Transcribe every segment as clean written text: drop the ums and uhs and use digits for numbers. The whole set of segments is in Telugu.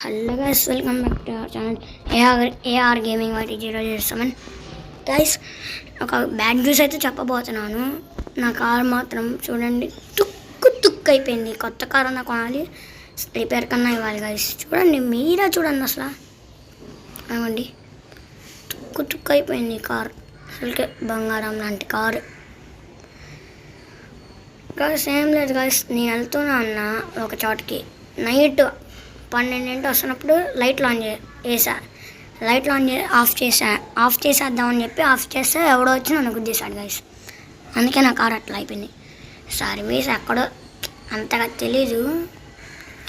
Hello guys, welcome back to our channel AR gaming YT007. Guys, ఒక బ్యాడ్ న్యూస్ అయితే చెప్పబోతున్నాను. నా కార్ మాత్రం చూడండి తుక్కు అయిపోయింది. కొత్త కార్ అన్నా కొనాలి, రిపేర్ కన్నా ఇవ్వాలి. గైస్ చూడండి, మీరే చూడండి, అసలు అవ్వండి, తుక్కు అయిపోయింది కార్. అసలుకే బంగారం లాంటి కారు. గైస్ ఏం లేదు గైస్, నేను వెళ్తున్నా అన్న ఒక చోటకి. నైట్ 12 వస్తున్నప్పుడు లైట్లు ఆన్ ఆఫ్ చేసేద్దామని చెప్పి ఆఫ్ చేస్తే ఎవడో వచ్చి నన్ను గుద్దేశాడు గైస్. అందుకే నా కార్ అట్లా అయిపోయింది. సర్వీస్ ఎక్కడో అంతగా తెలీదు,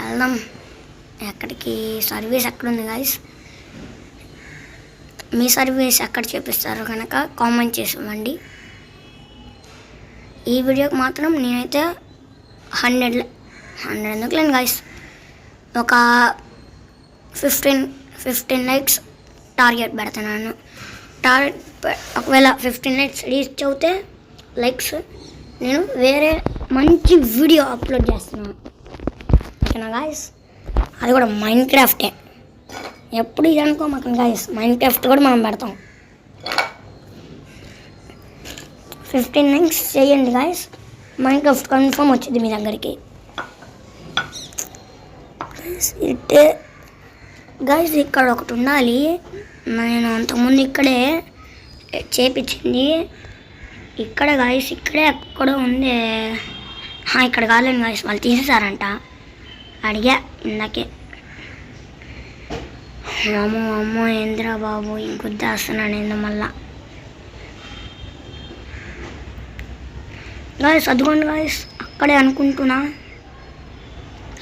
వెళ్దాం. ఎక్కడికి సర్వీస్ ఎక్కడుంది గైస్? మీ సర్వీస్ ఎక్కడ చేపిస్తారో కనుక కామెంట్ చేసి ఇవ్వండి. ఈ వీడియోకి మాత్రం నేనైతే 100 ఎందుకులేండి గైస్, ఒక 15 లైక్స్ టార్గెట్ పెడుతున్నాను. ఒకవేళ 15 లైక్స్ రీచ్ అవుతే లైక్స్ నేను వేరే మంచి వీడియో అప్లోడ్ చేస్తున్నాను, ఓకేనా గాయస్? అది కూడా మైండ్ క్రాఫ్టే. ఎప్పుడు ఇది అనుకోమాక గాయస్, మైండ్ క్రాఫ్ట్ కూడా మనం పెడతాం. 15 లైక్స్ చేయండి గాయస్, మైండ్ క్రాఫ్ట్ కన్ఫర్మ్ వచ్చింది మీ దగ్గరికి. గైస్ ఇక్కడ ఒకటి ఉండాలి, నేను అంతకుముందు ఇక్కడే చేపించింది. ఇక్కడ గైస్ ఇక్కడే ఎక్కడో ఉంది. ఇక్కడ కాలేను గైస్, వాళ్ళు తీసేసారంట. అడిగా ఇందాకే. అమ్మో ఏంద్రా బాబు, ఈ గుద్దేస్తున్నాను ఏందో మళ్ళా. గైస్ అదిగోండి గైస్, అక్కడే అనుకుంటున్నా.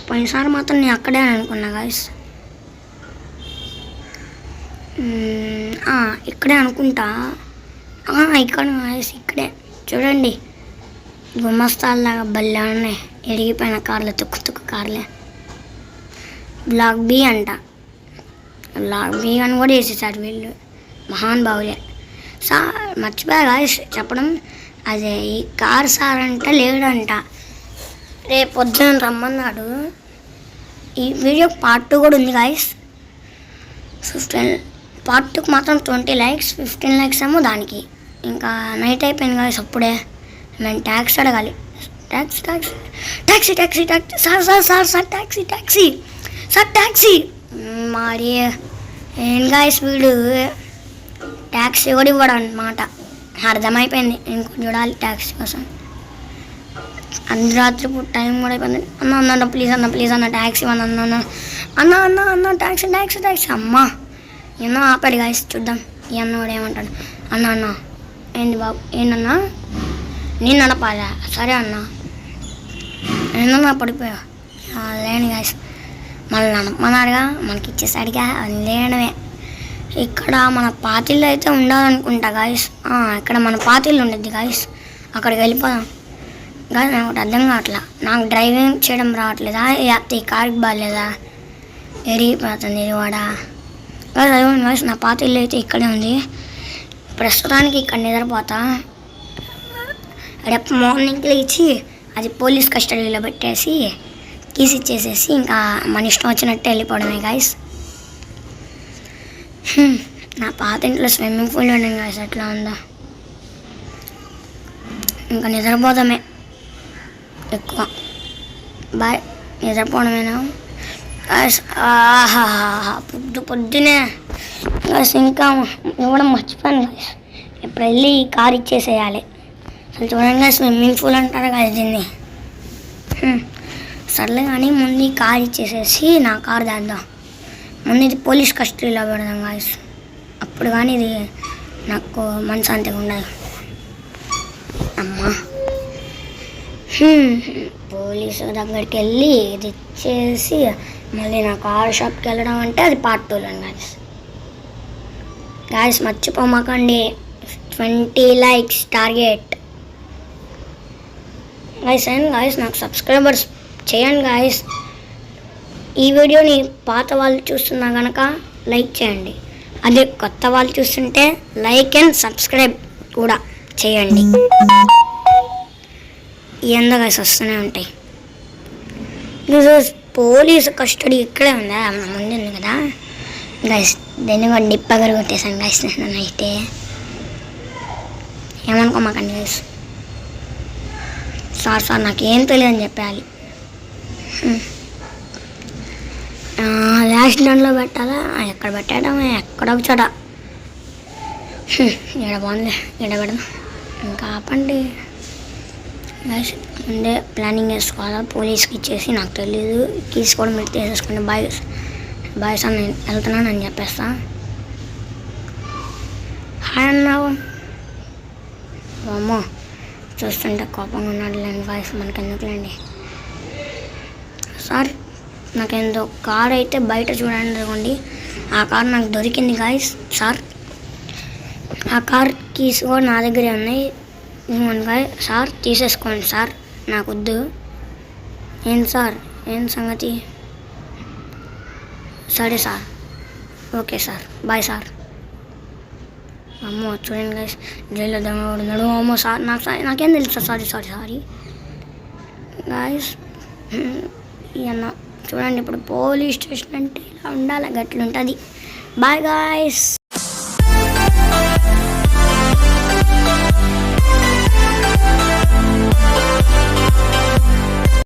పోయినసారి మాత్రం నేను అక్కడే అనుకున్నా గైస్. ఇక్కడే అనుకుంటా. ఇక్కడ గైస్ ఇక్కడే చూడండి, గుమ్మస్తాల్లాగా భలే ఉన్నాయి. ఎరిగిపోయిన కార్లు, తుక్కు కార్లే. బ్లాక్ బి అంట. బ్లాక్ బి అని కూడా వేసేసారు వీళ్ళు, మహాన్ బావులే. మర్చిపోయా గైస్ చెప్పడం, అదే ఈ కార్ సార్ అంట లేడంట, రేపు పొద్దున రమ్మన్నాడు. ఈ వీడియో పార్ట్ 2 కూడా ఉంది గాయస్. పార్ట్ 2కి మాత్రం 20 లైక్స్, 15 లైక్స్ ఏమో దానికి. ఇంకా నైట్ అయిపోయింది గాయస్. అప్పుడే నేను ట్యాక్సీ అడగాలి. ట్యాక్సీ సార్ ట్యాక్సీ మరి ఏం గాయస్, వీడు ట్యాక్సీ కూడా ఇవ్వడం అన్నమాట. అర్థమైపోయింది, ఇంకో చూడాలి ట్యాక్సీ కోసం. రాత్రి పూట టైం కూడా అయిపోయింది. అన్న ప్లీజ్ అన్న ట్యాక్సీ అన్న ట్యాక్సీ అమ్మా. ఎన్నో ఆపాడు గాయస్, చూద్దాం ఈ అన్న కూడా ఏమంటాడు. అన్న ఏంది బాబు, ఏంటన్నా నేను నడపాలా? సరే అన్న, ఏందన్నా పడిపోయా? లేని గాయస్, మళ్ళీ నడపమన్నాడుగా, మనకి ఇచ్చేసాడుగా, అది లేనవే. ఇక్కడ మన పాతిళ్ళు అయితే ఉండాలనుకుంటా గాయస్. ఇక్కడ మన పాతిళ్ళు ఉండద్ది గాయస్, అక్కడికి వెళ్ళిపోదాం. గాయస్ నాకు ఒకటి అర్థం కావట్లా, నాకు డ్రైవింగ్ చేయడం రావట్లేదా, ఈ కార్కి బాగాలేదా, ఎరిగిపోతుంది ఇది కూడా. గాయస్ నా పాత ఇల్లు అయితే ఇక్కడే ఉంది. ప్రస్తుతానికి ఇక్కడ నిద్రపోతా. రేపు మార్నింగ్ లేచి అది పోలీస్ కస్టడీలో పెట్టేసి కీస్ ఇచ్చేసేసి ఇంకా మన ఇష్టం వచ్చినట్టు వెళ్ళిపోవడమే గాయస్. నా పాత ఇంట్లో స్విమ్మింగ్ పూల్ ఉండింది గాయస్, ఎట్లా ఉందా. ఇంకా నిద్రపోదామే ఎక్కువ. బాయ్, నిద్రపోవడమేనా పొద్దునే గాయస్. ఇంకా ఇవ్వడం మర్చిపోయాను గాయస్, ఇప్పుడు వెళ్ళి ఈ కార్ ఇచ్చేసేయాలి. అసలు చూడండి స్విమ్మింగ్ పూల్ అంటారు కదా దీన్ని. సర్లే కానీ ముందు ఈ కార్ ఇచ్చేసేసి నా కార్ చేద్దాం. ముందు ఇది పోలీస్ కస్టడీలో పెడదాం గాయస్, అప్పుడు కానీ ఇది నాకు మనశాంతిగా ఉండదు. అమ్మా, పోలీసు దగ్గరికి వెళ్ళి ఇది ఇచ్చేసి మళ్ళీ నా కార్ షాప్కి వెళ్ళడం అంటే అది పార్ట్ 2లో గాయస్. మర్చిపోమాకండి, 20 likes target guys. And guys నాకు సబ్స్క్రైబర్స్ చేయండి గాయస్. ఈ వీడియోని పాత వాళ్ళు చూస్తున్నా కనుక లైక్ చేయండి, అదే కొత్త వాళ్ళు చూస్తుంటే లైక్ అండ్ సబ్స్క్రైబ్ కూడా చేయండి. ఏందో గాయస్ వస్తూనే ఉంటాయి. పోలీసు కస్టడీ ఇక్కడే ఉందా, మన ముందు ఉంది కదా గైస్. దీన్ని కూడా డిప్పగరు కొట్టేశాను గైస్ నేను అయితే. ఏమనుకోమాకండి గైస్. సార్ నాకేం తెలియదని చెప్పాలి. యాక్సిడెంట్లో పెట్టాలా, ఎక్కడ పెట్టడం, ఎక్కడ చోట. ఇక్కడ బాగుంది, ఇక్కడ పెడదాం. ఇంకా ఆపండి గైస్. ముందే ప్లానింగ్ వేసుకోవాలా, పోలీస్కి ఇచ్చేసి నాకు తెలీదు కీస్ కూడా మీరు తీసేసుకోండి బాయ్ సార్ నేను వెళ్తున్నాను అని చెప్పేస్తా. హాయ్ అన్నావు అమ్మో, చూస్తుంటే కోపంగా ఉన్నాడు లేండి బాయ్స్, మనకి ఎందుకులేండి. సార్ నాకేందో కార్ అయితే బయట చూడండి అనుకోండి, ఆ కార్ నాకు దొరికింది గాయస్. సార్ ఆ కార్ కీస్ కూడా నా దగ్గరే ఉన్నాయి గాయ్. సార్ తీసేసుకోండి సార్, నాకు వద్దు. ఏం సార్, ఏం సంగతి? సరే sir, okay sir, bye sir. అమ్మో చూడండి గైస్, జైల్లో దొంగ ఉన్నాడు. అమ్మో సార్ నాకేం తెలుసు. Sorry guys. అన్న చూడండి, ఇప్పుడు పోలీస్ స్టేషన్ అంటే ఇలా ఉండాలి, గట్లుంటుంది. Bye guys.